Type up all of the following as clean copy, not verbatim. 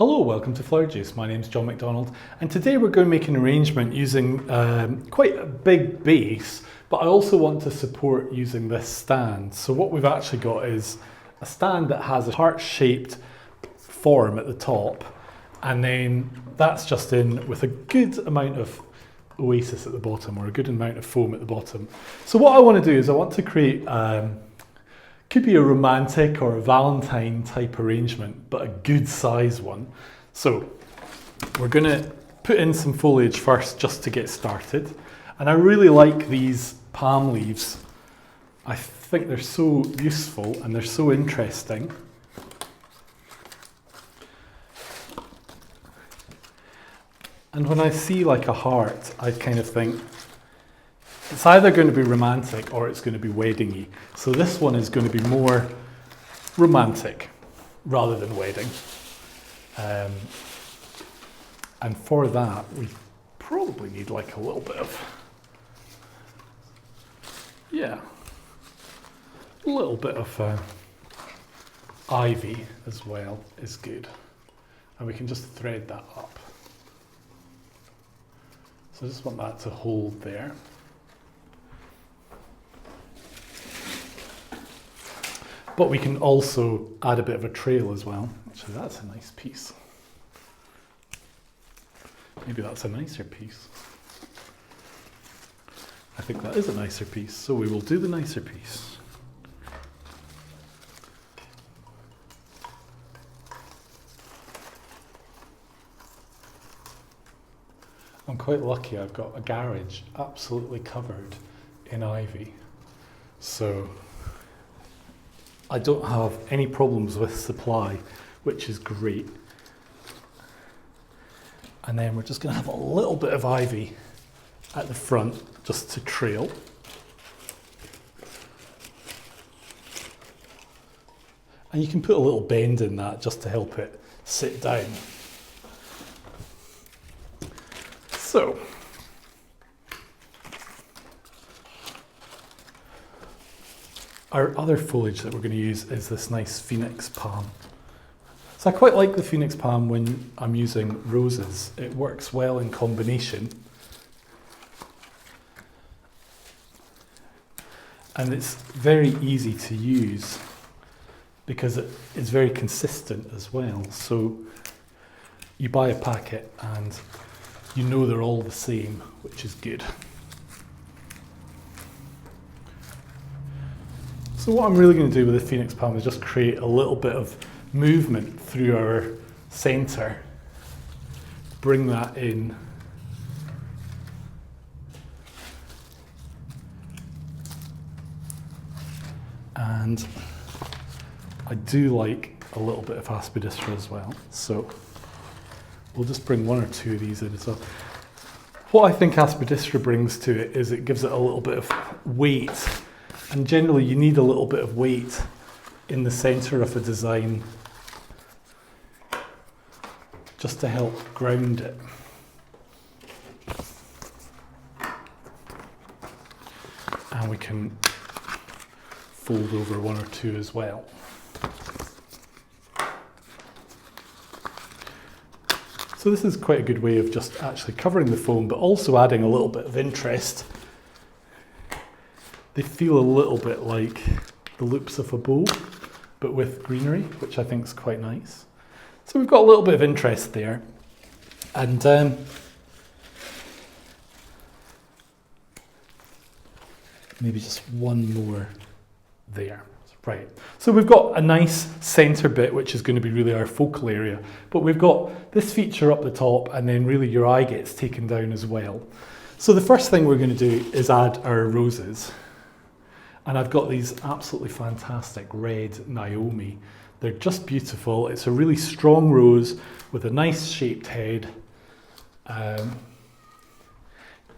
Hello, welcome to Flower Juice. My name's John McDonald, and today we're going to make an arrangement using quite a big base, but I also want to support using this stand. So what we've actually got is a stand that has a heart-shaped form at the top, and then that's just in with a good amount of Oasis at the bottom, or a good amount of foam at the bottom. So what I want to do is I want to create could be a romantic or a Valentine type arrangement, but a good size one. So we're going to put in some foliage first just to get started. And I really like these palm leaves. I think they're so useful and they're so interesting. And when I see like a heart, I kind of think, it's either going to be romantic or it's going to be wedding-y. So this one is going to be more romantic rather than wedding. And for that, we probably need like a little bit of, a little bit of ivy as well is good. And we can just thread that up. So I just want that to hold there. But we can also add a bit of a trail as well. Actually, that's a nice piece. Maybe that's a nicer piece. I think that is a nicer piece, so we will do the nicer piece. I'm quite lucky, I've got a garage absolutely covered in ivy. So I don't have any problems with supply, which is great. And then we're just going to have a little bit of ivy at the front just to trail. And you can put a little bend in that just to help it sit down. So our other foliage that we're going to use is this nice phoenix palm. So I quite like the phoenix palm when I'm using roses. It works well in combination. And it's very easy to use because it is very consistent as well. So you buy a packet and you know they're all the same, which is good. So what I'm really going to do with the phoenix palm is just create a little bit of movement through our centre. Bring that in. And I do like a little bit of aspidistra as well. So we'll just bring one or two of these in as well. What I think aspidistra brings to it is it gives it a little bit of weight. And generally you need a little bit of weight in the centre of a design just to help ground it. And we can fold over one or two as well. So this is quite a good way of just actually covering the foam, but also adding a little bit of interest. They feel a little bit like the loops of a bow, but with greenery, which I think is quite nice. So we've got a little bit of interest there. And maybe just one more there. Right, so we've got a nice centre bit, which is going to be really our focal area, but we've got this feature up the top, and then really your eye gets taken down as well. So the first thing we're going to do is add our roses. And I've got these absolutely fantastic red Naomi. They're just beautiful. It's a really strong rose with a nice shaped head.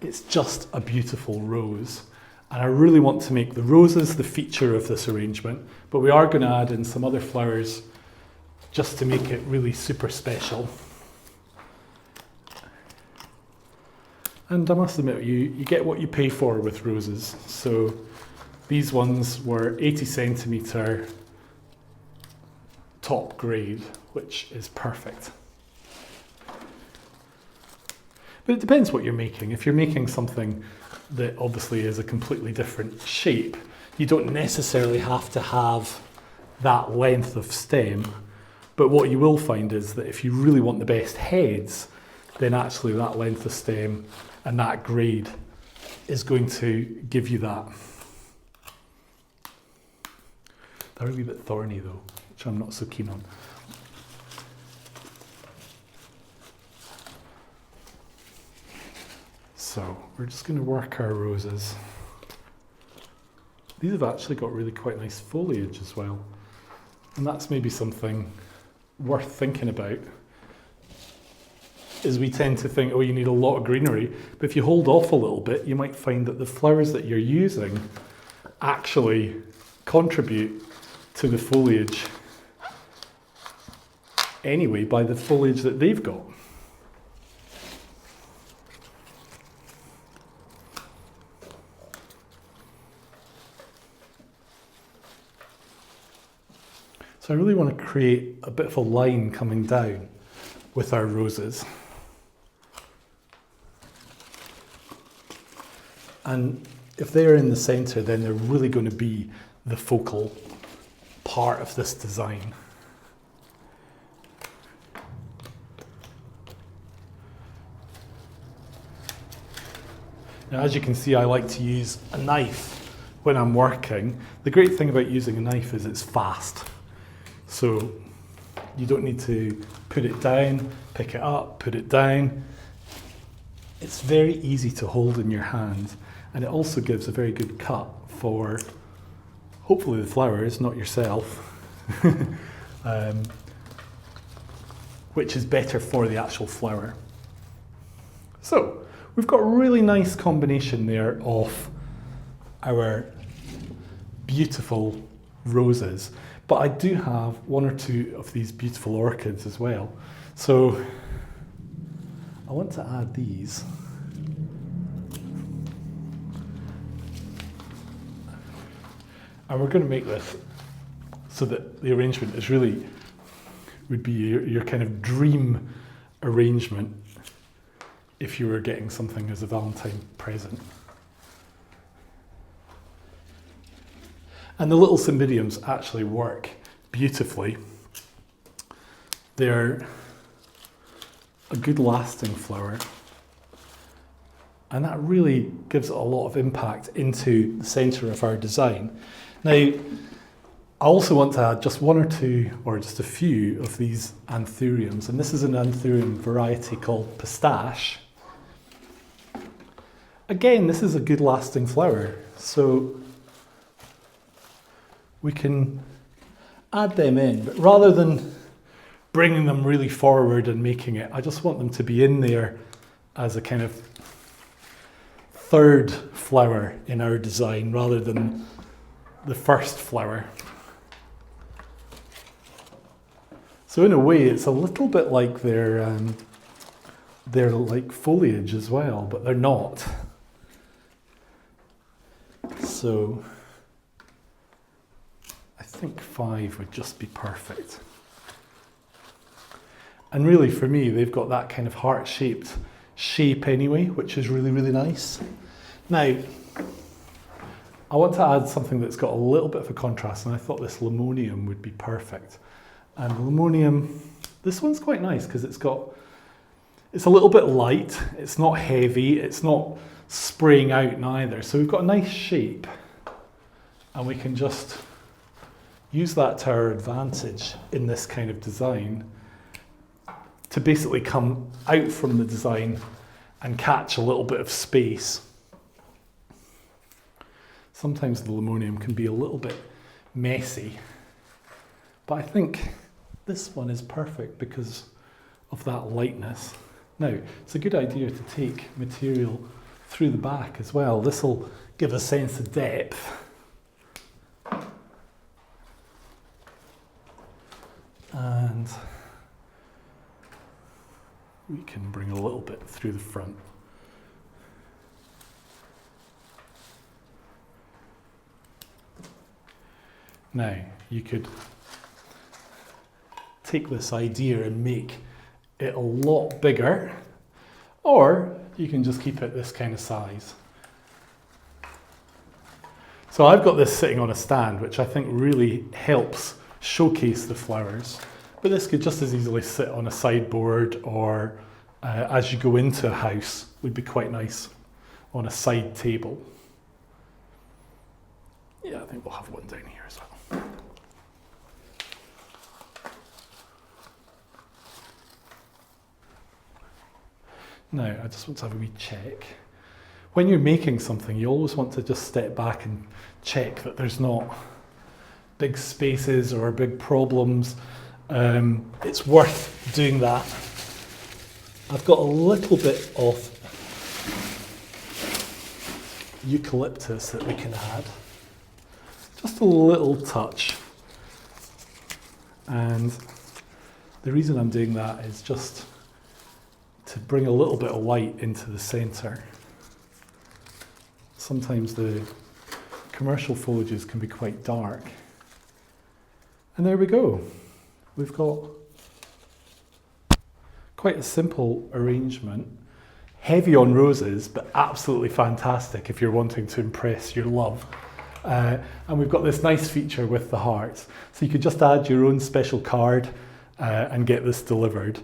It's just a beautiful rose. And I really want to make the roses the feature of this arrangement, but we are going to add in some other flowers just to make it really super special. And I must admit, you get what you pay for with roses. So these ones were 80 centimetre top grade, which is perfect. But it depends what you're making. If you're making something that obviously is a completely different shape, you don't necessarily have to have that length of stem. But what you will find is that if you really want the best heads, then actually that length of stem and that grade is going to give you that. They're a wee bit thorny though, which I'm not so keen on. So we're just going to work our roses. These have actually got really quite nice foliage as well. And that's maybe something worth thinking about, is we tend to think, oh, you need a lot of greenery. But if you hold off a little bit, you might find that the flowers that you're using actually contribute to the foliage anyway by the foliage that they've got. So I really want to create a bit of a line coming down with our roses. And if they're in the centre, then they're really going to be the focal part of this design. Now, as you can see, I like to use a knife when I'm working. The great thing about using a knife is it's fast. So you don't need to put it down, pick it up, put it down. It's very easy to hold in your hand, and it also gives a very good cut for hopefully the flowers, not yourself, which is better for the actual flower. So we've got a really nice combination there of our beautiful roses. But I do have one or two of these beautiful orchids as well. So I want to add these. And we're going to make this so that the arrangement is really, would be your kind of dream arrangement if you were getting something as a Valentine present. And the little cymbidiums actually work beautifully. They're a good lasting flower. And that really gives it a lot of impact into the centre of our design. Now, I also want to add just one or two, or just a few of these anthuriums. And this is an anthurium variety called pistache. Again, this is a good lasting flower. So we can add them in, but rather than bringing them really forward and making it, I just want them to be in there as a kind of third flower in our design rather than the first flower. So in a way, it's a little bit like they're like foliage as well, but they're not. So I think 5 would just be perfect. And really for me, they've got that kind of heart-shaped shape anyway, which is really, really nice. Now, I want to add something that's got a little bit of a contrast, and I thought this limonium would be perfect. And the limonium, this one's quite nice because it's a little bit light, it's not heavy, it's not spraying out neither. So we've got a nice shape, and we can just use that to our advantage in this kind of design to basically come out from the design and catch a little bit of space. Sometimes the limonium can be a little bit messy, but I think this one is perfect because of that lightness. Now, it's a good idea to take material through the back as well. This will give a sense of depth. And we can bring a little bit through the front. Now, you could take this idea and make it a lot bigger, or you can just keep it this kind of size. So I've got this sitting on a stand, which I think really helps showcase the flowers. But this could just as easily sit on a sideboard, or as you go into a house, would be quite nice on a side table. Yeah, I think we'll have one down here as well. Now, I just want to have a wee check. When you're making something, you always want to just step back and check that there's not big spaces or big problems. It's worth doing that. I've got a little bit of eucalyptus that we can add. Just a little touch. And the reason I'm doing that is just to bring a little bit of light into the centre. Sometimes the commercial foliages can be quite dark. And there we go. We've got quite a simple arrangement. Heavy on roses, but absolutely fantastic if you're wanting to impress your love. And we've got this nice feature with the hearts. So you could just add your own special card and get this delivered.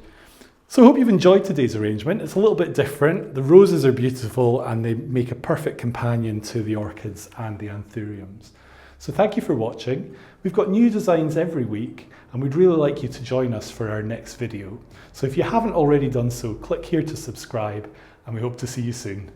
So I hope you've enjoyed today's arrangement. It's a little bit different. The roses are beautiful and they make a perfect companion to the orchids and the anthuriums. So thank you for watching. We've got new designs every week and we'd really like you to join us for our next video. So if you haven't already done so, click here to subscribe and we hope to see you soon.